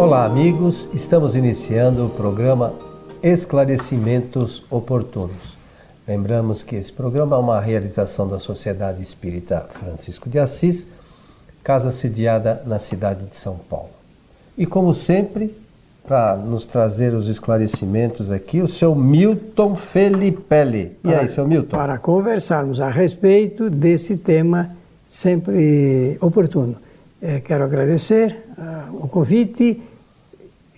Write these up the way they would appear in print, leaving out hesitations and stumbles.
Olá, amigos. Estamos iniciando o programa Esclarecimentos Oportunos. Lembramos que esse programa é uma realização da Sociedade Espírita Francisco de Assis, casa sediada na cidade de São Paulo. E como sempre, para nos trazer os esclarecimentos aqui, o seu Milton Felipelli. E aí, seu Milton? Para conversarmos a respeito desse tema sempre oportuno. Quero agradecer o convite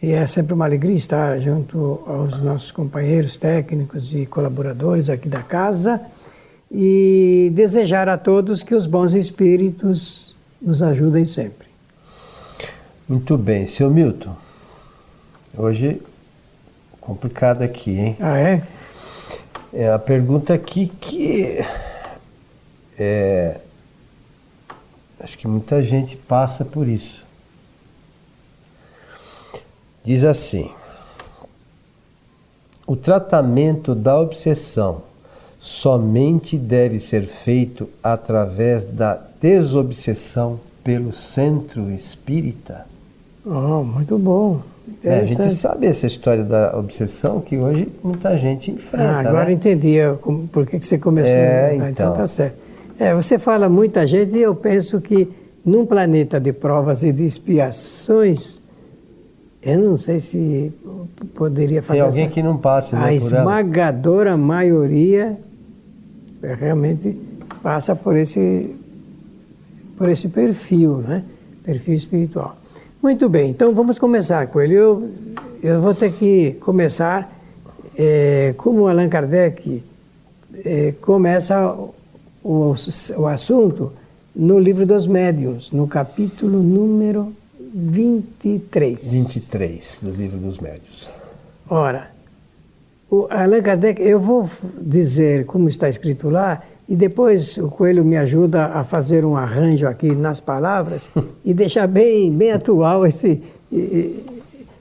e é sempre uma alegria estar junto aos nossos companheiros técnicos e colaboradores aqui da casa e desejar a todos que os bons espíritos nos ajudem sempre. Muito bem, seu Milton. Hoje, complicado aqui, hein? Ah, é? É a pergunta aqui que acho que muita gente passa por isso. Diz assim: o tratamento da obsessão somente deve ser feito através da desobsessão pelo centro espírita? Oh, muito bom. A gente sabe essa história da obsessão que hoje muita gente enfrenta. Agora né? entendi por que você começou. Então tá certo. Você fala muita gente e eu penso que num planeta de provas e de expiações, eu não sei se poderia fazer. Tem alguém que não passe, né? A esmagadora maioria realmente passa por esse perfil, né? Perfil espiritual. Muito bem, então vamos começar com ele. Eu vou ter que começar como Allan Kardec começa o assunto no Livro dos Médiuns, no capítulo número 23. 23 do Livro dos Médiuns. Ora, o Allan Kardec, eu vou dizer como está escrito lá, e depois o Coelho me ajuda a fazer um arranjo aqui nas palavras e deixar bem atual esse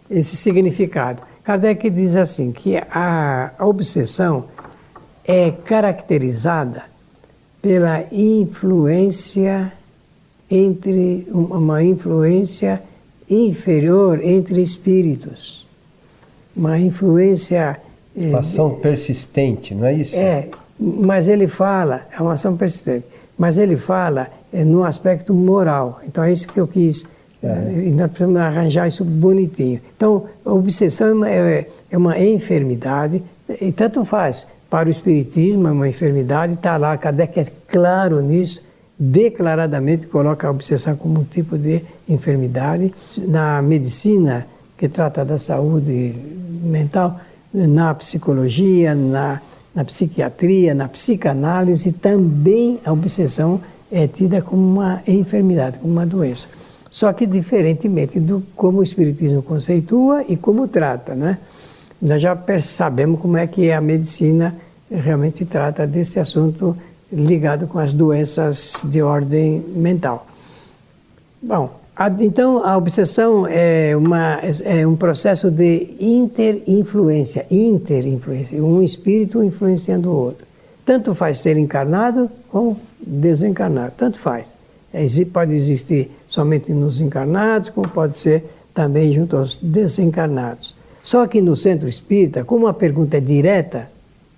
significado. Kardec diz assim, que a obsessão é caracterizada pela influência uma influência inferior entre espíritos. Uma influência... Uma ação persistente, não é isso? Mas ele fala, é uma ação persistente, mas ele fala no aspecto moral. Então é isso que eu quis, e nós precisamos arranjar isso bonitinho. Então, a obsessão é uma enfermidade, e tanto faz. Para o Espiritismo é uma enfermidade, está lá, Kardec é claro nisso, declaradamente coloca a obsessão como um tipo de enfermidade. Na medicina, que trata da saúde mental, na psicologia, na psiquiatria, na psicanálise, também a obsessão é tida como uma enfermidade, como uma doença. Só que diferentemente do como o Espiritismo conceitua e como trata, né? Nós já sabemos como é que a medicina realmente trata desse assunto ligado com as doenças de ordem mental. Bom, então a obsessão é um processo de interinfluência, um espírito influenciando o outro. Tanto faz ser encarnado como desencarnado, tanto faz. Pode existir somente nos encarnados, como pode ser também junto aos desencarnados. Só que no centro espírita, como a pergunta é direta,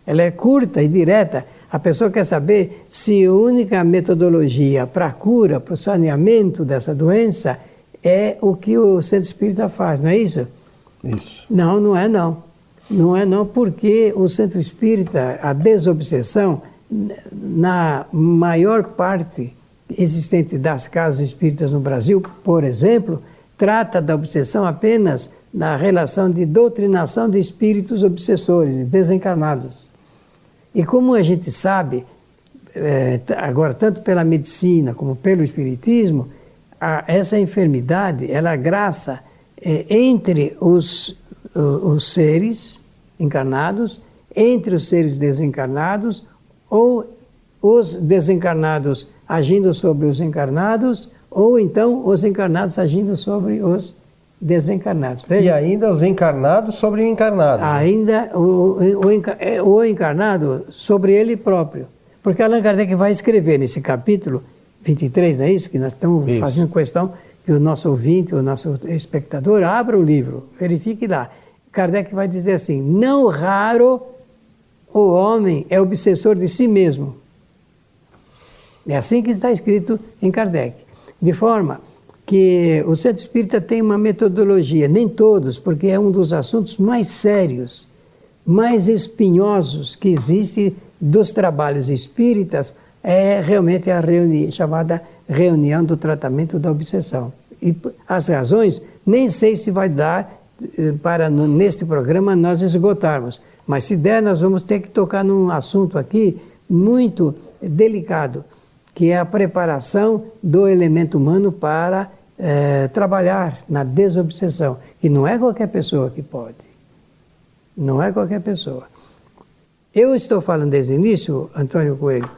ela é curta e direta, a pessoa quer saber se a única metodologia para a cura, para o saneamento dessa doença é o que o centro espírita faz, não é isso? Isso. Não é não. Não é não, porque o centro espírita, a desobsessão, na maior parte existente das casas espíritas no Brasil, por exemplo, trata da obsessão apenas na relação de doutrinação de espíritos obsessores, de desencarnados. E como a gente sabe, agora tanto pela medicina como pelo espiritismo, essa enfermidade, ela graça entre os seres encarnados, entre os seres desencarnados, ou os desencarnados agindo sobre os encarnados, ou então os encarnados agindo sobre os desencarnados. Veja. E ainda os encarnados sobre o encarnado. Ainda o encarnado sobre ele próprio. Porque Allan Kardec vai escrever nesse capítulo 23, não é isso? Que nós estamos fazendo questão que o nosso ouvinte, o nosso espectador, abra o livro, verifique lá. Kardec vai dizer assim: não raro o homem é obsessor de si mesmo. É assim que está escrito em Kardec. De forma que o Centro Espírita tem uma metodologia, nem todos, porque é um dos assuntos mais sérios, mais espinhosos que existe dos trabalhos espíritas, é realmente a chamada reunião do tratamento da obsessão. E as razões, nem sei se vai dar para neste programa nós esgotarmos, mas se der nós vamos ter que tocar num assunto aqui muito delicado, que é a preparação do elemento humano para trabalhar na desobsessão, que não é qualquer pessoa que pode. Não é qualquer pessoa. Eu estou falando desde o início, Antônio Coelho,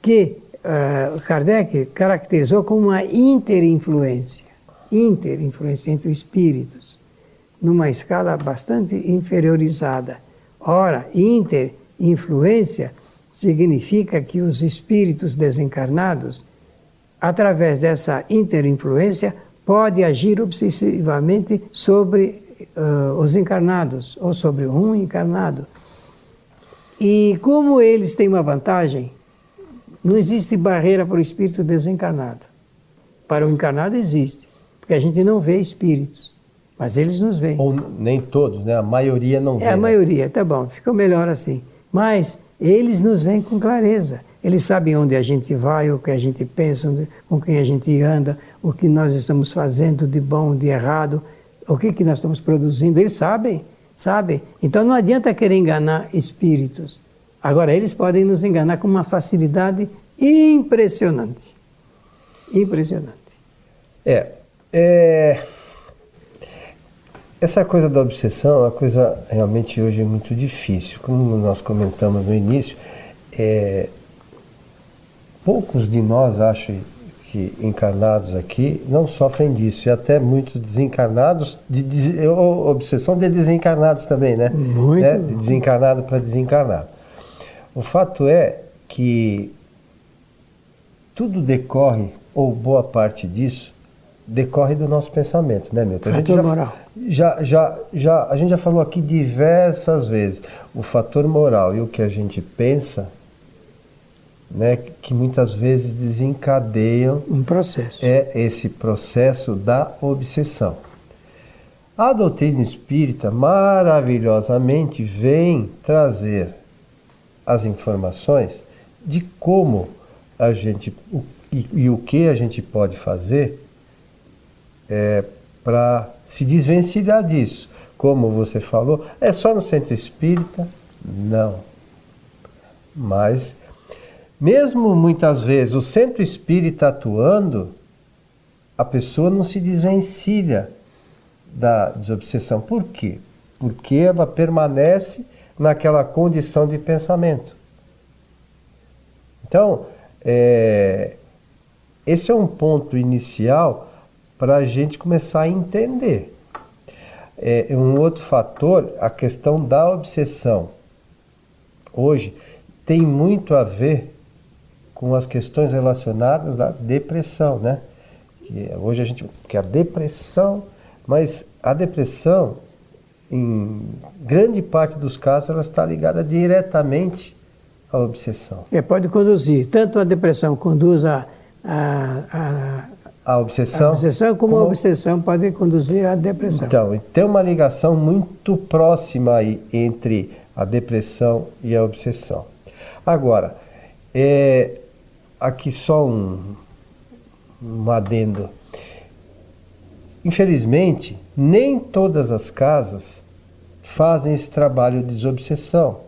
que Kardec caracterizou como uma interinfluência entre espíritos, numa escala bastante inferiorizada. Ora, interinfluência significa que os espíritos desencarnados, através dessa interinfluência, podem agir obsessivamente sobre os encarnados, ou sobre um encarnado. E como eles têm uma vantagem, não existe barreira para o espírito desencarnado. Para o encarnado existe, porque a gente não vê espíritos, mas eles nos veem. Ou nem todos, né? A maioria não vê. A maioria, tá bom, ficou melhor assim. Mas eles nos veem com clareza. Eles sabem onde a gente vai, o que a gente pensa, com quem a gente anda, o que nós estamos fazendo de bom, de errado, o que nós estamos produzindo. Eles sabem. Então não adianta querer enganar espíritos. Agora, eles podem nos enganar com uma facilidade impressionante. Impressionante. Essa coisa da obsessão é uma coisa realmente hoje muito difícil. Como nós comentamos no início, poucos de nós, acho que encarnados aqui, não sofrem disso. E até muitos desencarnados, obsessão de desencarnados também, né? Muito. De desencarnado para desencarnado. O fato é que tudo decorre, ou boa parte disso, decorre do nosso pensamento, né, Milton? A gente já falou aqui diversas vezes o fator moral e o que a gente pensa, né, que muitas vezes desencadeiam um processo. Esse processo da obsessão. A doutrina espírita maravilhosamente vem trazer as informações de como a gente e o que a gente pode fazer para se desvencilhar disso. Como você falou, é só no centro espírita? Não. Mas, mesmo muitas vezes o centro espírita atuando, a pessoa não se desvencilha da desobsessão. Por quê? Porque ela permanece naquela condição de pensamento. Então, esse é um ponto inicial para a gente começar a entender. Um outro fator, a questão da obsessão, hoje tem muito a ver com as questões relacionadas à depressão, né? Hoje que a depressão, mas a depressão, em grande parte dos casos, ela está ligada diretamente à obsessão. Pode conduzir, tanto a depressão conduz a obsessão, como a obsessão pode conduzir à depressão. Então, tem uma ligação muito próxima aí entre a depressão e a obsessão. Agora, aqui só um adendo. Infelizmente, nem todas as casas fazem esse trabalho de desobsessão.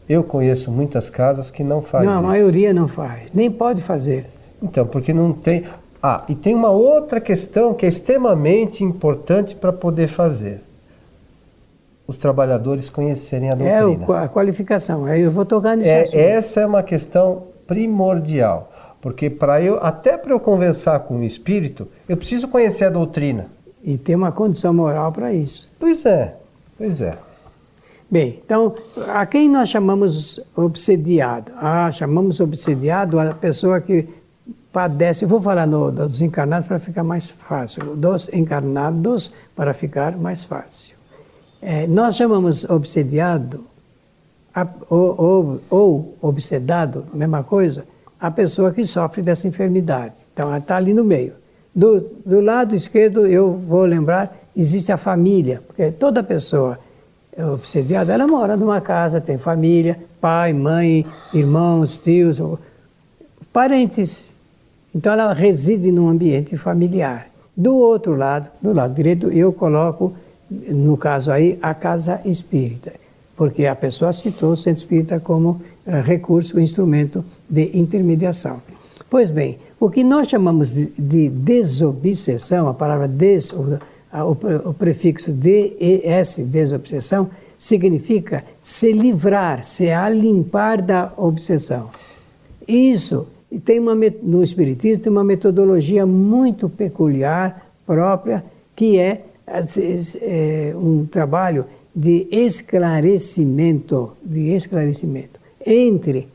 Eu conheço muitas casas que não fazem isso. Não, a maioria não faz, nem pode fazer. Então, porque não tem... e tem uma outra questão que é extremamente importante para poder fazer. Os trabalhadores conhecerem a doutrina. A qualificação, aí eu vou tocar nesse assunto. Essa é uma questão primordial, porque até para eu conversar com o espírito, eu preciso conhecer a doutrina. E ter uma condição moral para isso. Pois é. Bem, então, a quem nós chamamos obsediado? Chamamos obsediado a pessoa que padecem, vou falar dos encarnados para ficar mais fácil, dos encarnados para ficar mais fácil. Nós chamamos obsediado, ou obsedado, mesma coisa, a pessoa que sofre dessa enfermidade. Então, ela está ali no meio. Do lado esquerdo, eu vou lembrar, existe a família, porque toda pessoa obsediada, ela mora numa casa, tem família, pai, mãe, irmãos, tios, parentes. Então, ela reside num ambiente familiar. Do outro lado, do lado direito, eu coloco, no caso aí, a casa espírita, porque a pessoa citou o centro espírita como recurso, instrumento de intermediação. Pois bem, o que nós chamamos de desobsessão, a palavra o prefixo DES, desobsessão, significa se livrar, se alimpar da obsessão. Isso tem no Espiritismo tem uma metodologia muito peculiar, própria, que é um trabalho de esclarecimento entre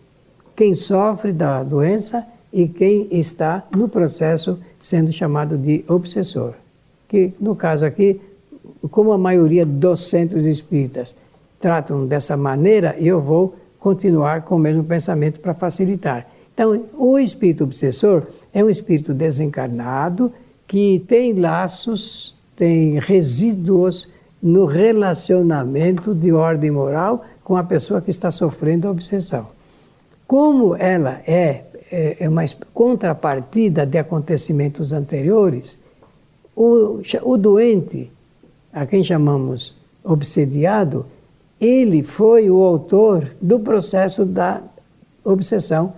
quem sofre da doença e quem está no processo sendo chamado de obsessor. Que, no caso aqui, como a maioria dos centros espíritas tratam dessa maneira, eu vou continuar com o mesmo pensamento para facilitar. Então, o espírito obsessor é um espírito desencarnado que tem laços, tem resíduos no relacionamento de ordem moral com a pessoa que está sofrendo a obsessão. Como ela é uma contrapartida de acontecimentos anteriores, o doente, a quem chamamos obsediado, ele foi o autor do processo da obsessão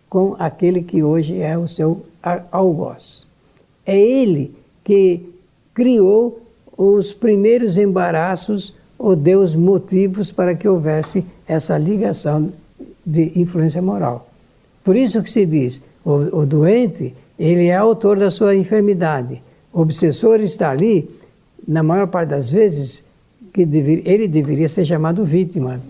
com aquele que hoje é o seu algoz. É ele que criou os primeiros embaraços ou deu os motivos para que houvesse essa ligação de influência moral. Por isso que se diz, o doente, ele é autor da sua enfermidade. O obsessor está ali, na maior parte das vezes, que ele deveria ser chamado vítima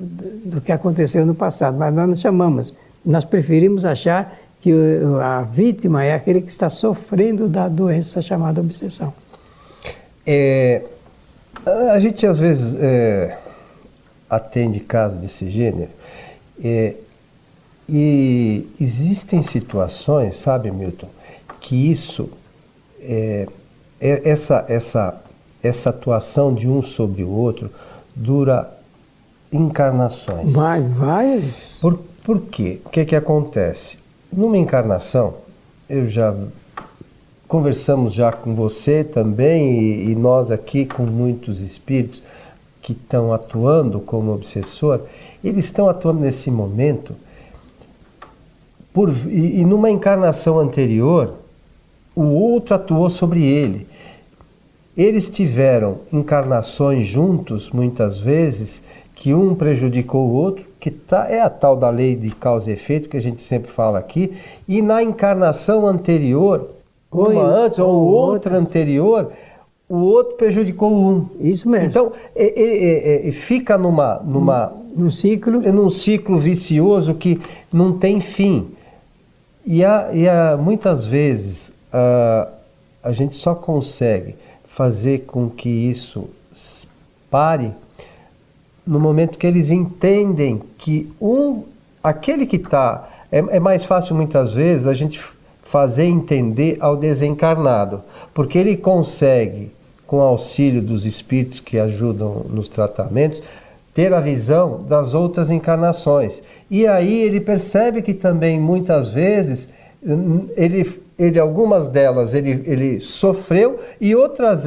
do que aconteceu no passado, mas nós não chamamos. Nós preferimos achar que a vítima é aquele que está sofrendo da doença chamada obsessão. A gente às vezes atende casos desse gênero e existem situações, sabe, Milton, que isso, essa atuação de um sobre o outro dura encarnações. Várias. Por quê? O que acontece? Numa encarnação, conversamos já com você também e nós aqui com muitos espíritos que estão atuando como obsessor, eles estão atuando nesse momento e numa encarnação anterior, o outro atuou sobre ele. Eles tiveram encarnações juntos, muitas vezes, que um prejudicou o outro, que é a tal da lei de causa e efeito que a gente sempre fala aqui, e na encarnação anterior, uma antes ou outra anterior, o outro prejudicou um. Isso mesmo. Então, fica num ciclo vicioso que não tem fim. E muitas vezes a gente só consegue fazer com que isso pare no momento que eles entendem que aquele que está... É mais fácil muitas vezes a gente fazer entender ao desencarnado, porque ele consegue, com o auxílio dos espíritos que ajudam nos tratamentos, ter a visão das outras encarnações. E aí ele percebe que também muitas vezes algumas delas ele sofreu e outras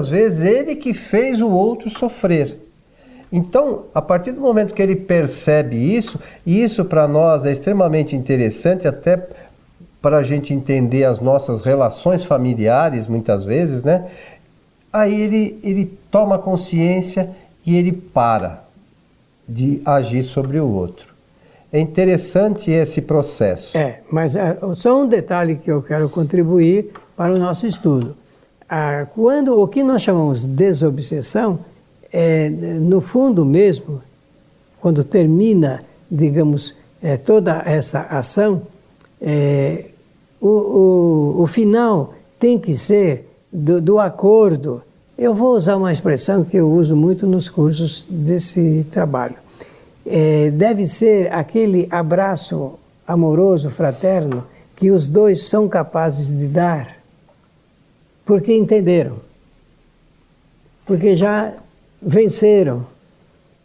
vezes ele que fez o outro sofrer. Então, a partir do momento que ele percebe isso, e isso para nós é extremamente interessante, até para a gente entender as nossas relações familiares, muitas vezes, né? Aí ele toma consciência e ele para de agir sobre o outro. É interessante esse processo. Mas só um detalhe que eu quero contribuir para o nosso estudo. O que nós chamamos de desobsessão, no fundo mesmo, quando termina, digamos, toda essa ação, o final tem que ser do acordo. Eu vou usar uma expressão que eu uso muito nos cursos desse trabalho. Deve ser aquele abraço amoroso, fraterno, que os dois são capazes de dar, porque entenderam, porque já venceram,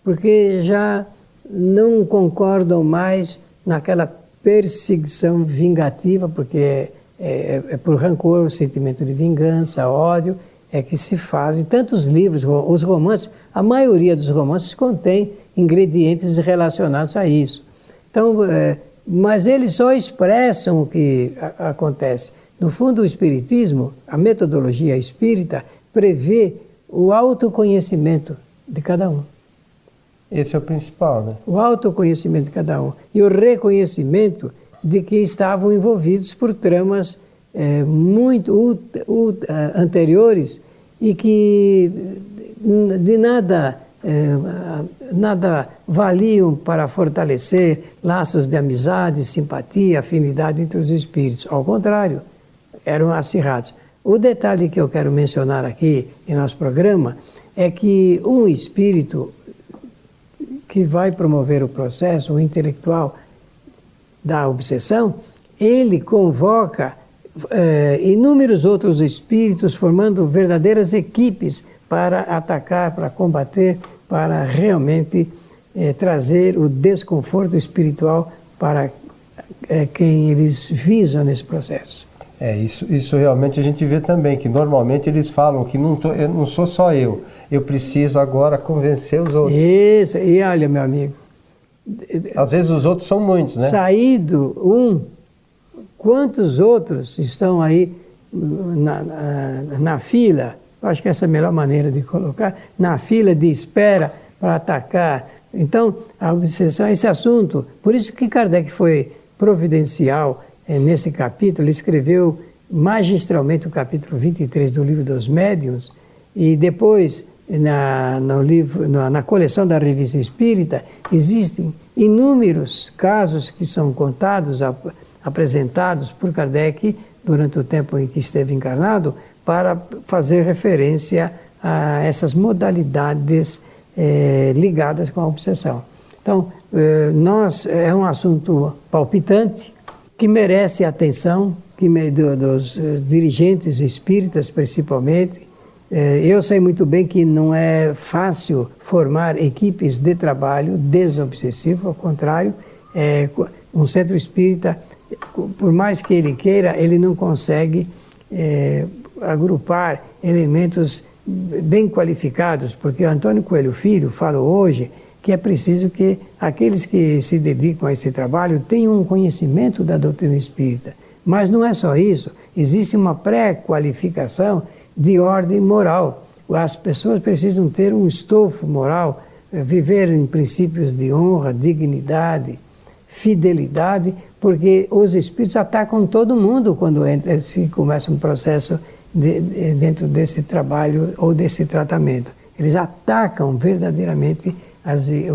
porque já não concordam mais naquela perseguição vingativa, porque é por rancor, o sentimento de vingança, ódio, é que se fazem tantos livros, os romances, a maioria dos romances contém ingredientes relacionados a isso. Então, mas eles só expressam o que acontece. No fundo, o espiritismo, a metodologia espírita, prevê o autoconhecimento de cada um. Esse é o principal, né? O autoconhecimento de cada um. E o reconhecimento de que estavam envolvidos por tramas muito anteriores e que de nada valiam para fortalecer laços de amizade, simpatia, afinidade entre os espíritos. Ao contrário, eram acirrados. O detalhe que eu quero mencionar aqui em nosso programa é que um espírito que vai promover o processo, o intelectual da obsessão, ele convoca inúmeros outros espíritos formando verdadeiras equipes para atacar, para combater, para realmente trazer o desconforto espiritual para quem eles visam nesse processo. Isso realmente a gente vê também, que normalmente eles falam que não sou só eu preciso agora convencer os outros. Isso, e olha, meu amigo... Às vezes os outros são muitos, né? Saído quantos outros estão aí na fila, eu acho que essa é a melhor maneira de colocar, na fila de espera para atacar. Então, a obsessão, esse assunto, por isso que Kardec foi providencial nesse capítulo, ele escreveu magistralmente o capítulo 23 do Livro dos Médiuns, e depois, na coleção da Revista Espírita, existem inúmeros casos que são contados, apresentados por Kardec durante o tempo em que esteve encarnado, para fazer referência a essas modalidades ligadas com a obsessão. Então, é um assunto palpitante, que merece atenção dos dirigentes espíritas, principalmente. Eu sei muito bem que não é fácil formar equipes de trabalho desobsessivo, ao contrário, um centro espírita, por mais que ele queira, ele não consegue agrupar elementos bem qualificados, porque Antônio Coelho Filho falou hoje que é preciso que aqueles que se dedicam a esse trabalho tenham um conhecimento da doutrina espírita. Mas não é só isso, existe uma pré-qualificação de ordem moral. As pessoas precisam ter um estofo moral, viver em princípios de honra, dignidade, fidelidade, porque os espíritos atacam todo mundo quando se começa um processo dentro desse trabalho ou desse tratamento. Eles atacam verdadeiramente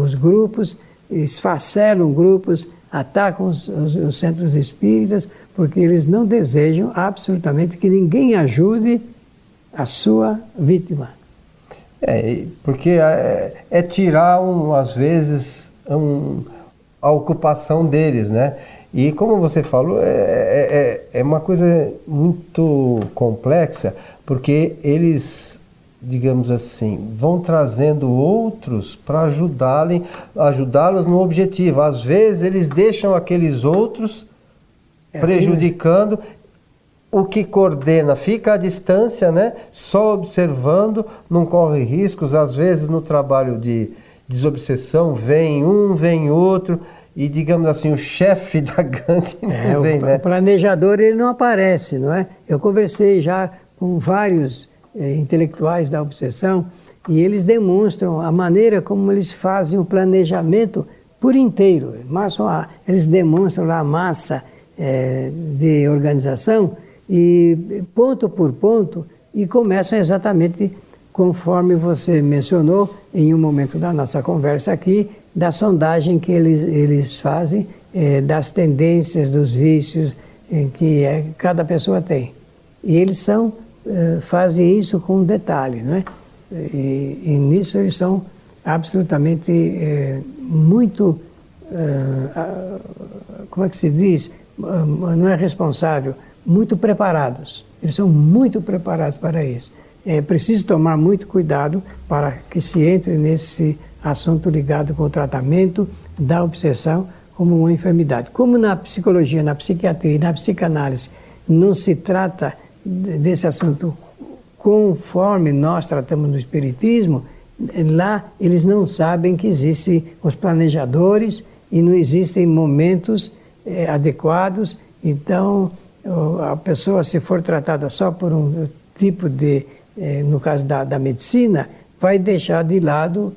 os grupos, esfacelam grupos, atacam os centros espíritas, porque eles não desejam absolutamente que ninguém ajude a sua vítima. Porque tirar, às vezes, a ocupação deles, né? E como você falou, é uma coisa muito complexa, porque eles, digamos assim, vão trazendo outros para ajudá-los no objetivo. Às vezes eles deixam aqueles outros prejudicando, assim, o que coordena fica à distância, né? Só observando, não corre riscos. Às vezes no trabalho de desobsessão vem um, vem outro, e digamos assim, o chefe da gangue não vem, né? O planejador, ele não aparece, não é? Eu conversei já com vários intelectuais da obsessão, e eles demonstram a maneira como eles fazem o planejamento por inteiro. Eles demonstram lá a massa de organização, e ponto por ponto, e começam exatamente conforme você mencionou em um momento da nossa conversa aqui, da sondagem que eles fazem, das tendências, dos vícios, cada pessoa tem. E eles fazem isso com detalhe, não é? E nisso eles são absolutamente muito, como é que se diz? Não é responsável, muito preparados. Eles são muito preparados para isso. É preciso tomar muito cuidado para que se entre nesse assunto ligado com o tratamento da obsessão como uma enfermidade. Como na psicologia, na psiquiatria e na psicanálise não se trata desse assunto conforme nós tratamos no espiritismo, lá eles não sabem que existem os planejadores e não existem momentos adequados. Então, a pessoa, se for tratada só por um tipo de, no caso da medicina, vai deixar de lado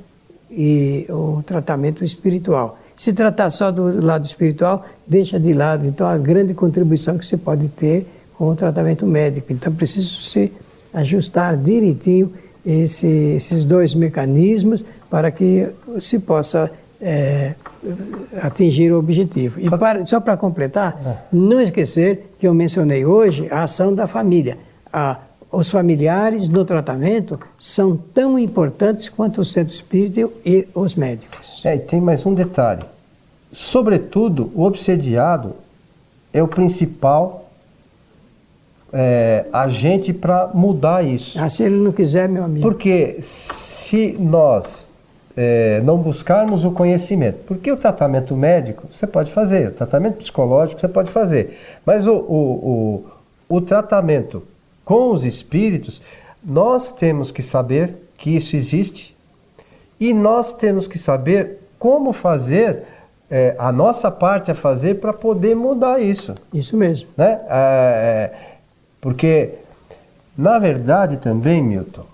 o tratamento espiritual. Se tratar só do lado espiritual, deixa de lado, então, a grande contribuição que se pode ter com o tratamento médico. Então, preciso se ajustar direitinho esses dois mecanismos para que se possa atingir o objetivo. E só para completar, não esquecer que eu mencionei hoje a ação da família. Os familiares no tratamento são tão importantes quanto o centro espírita e os médicos. E tem mais um detalhe. Sobretudo, o obsediado é o principal agente para mudar isso. Se ele não quiser, meu amigo. Porque se nós não buscarmos o conhecimento, porque o tratamento médico você pode fazer, o tratamento psicológico você pode fazer, mas o tratamento com os espíritos, nós temos que saber que isso existe e nós temos que saber como fazer a nossa parte a fazer para poder mudar isso. Isso mesmo. Né? Porque, na verdade também, Milton,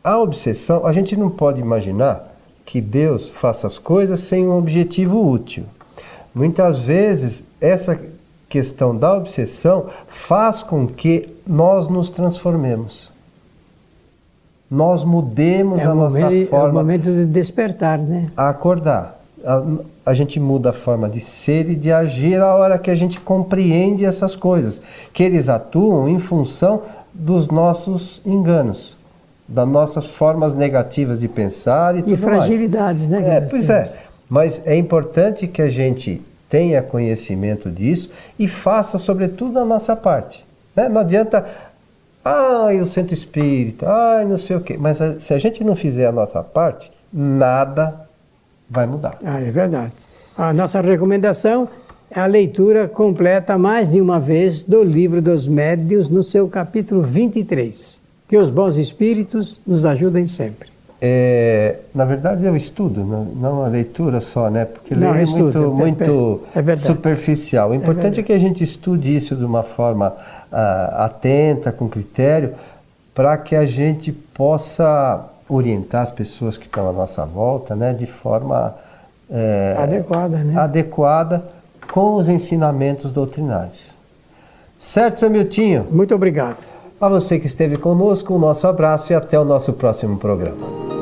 a obsessão, a gente não pode imaginar que Deus faça as coisas sem um objetivo útil. Muitas vezes, essa questão da obsessão faz com que nós nos transformemos. Nós mudemos a nossa forma... É o momento de despertar, né? A acordar. A gente muda a forma de ser e de agir a hora que a gente compreende essas coisas, que eles atuam em função dos nossos enganos, das nossas formas negativas de pensar e tudo mais. E fragilidades, né? Pois é, mas é importante que a gente tenha conhecimento disso e faça, sobretudo, a nossa parte. Né? Não adianta, o centro espírita, não sei o quê, mas se a gente não fizer a nossa parte, nada vai mudar. É verdade. A nossa recomendação é a leitura completa mais de uma vez do Livro dos Médiuns no seu capítulo 23. Que os bons espíritos nos ajudem sempre. Na verdade é o estudo, não a leitura só, né? Porque ler é muito superficial. O importante é que a gente estude isso de uma forma atenta, com critério, para que a gente possa orientar as pessoas que estão à nossa volta, né, de forma adequada com os ensinamentos doutrinários. Certo, seu Miltinho? Muito obrigado. A você que esteve conosco, o nosso abraço e até o nosso próximo programa.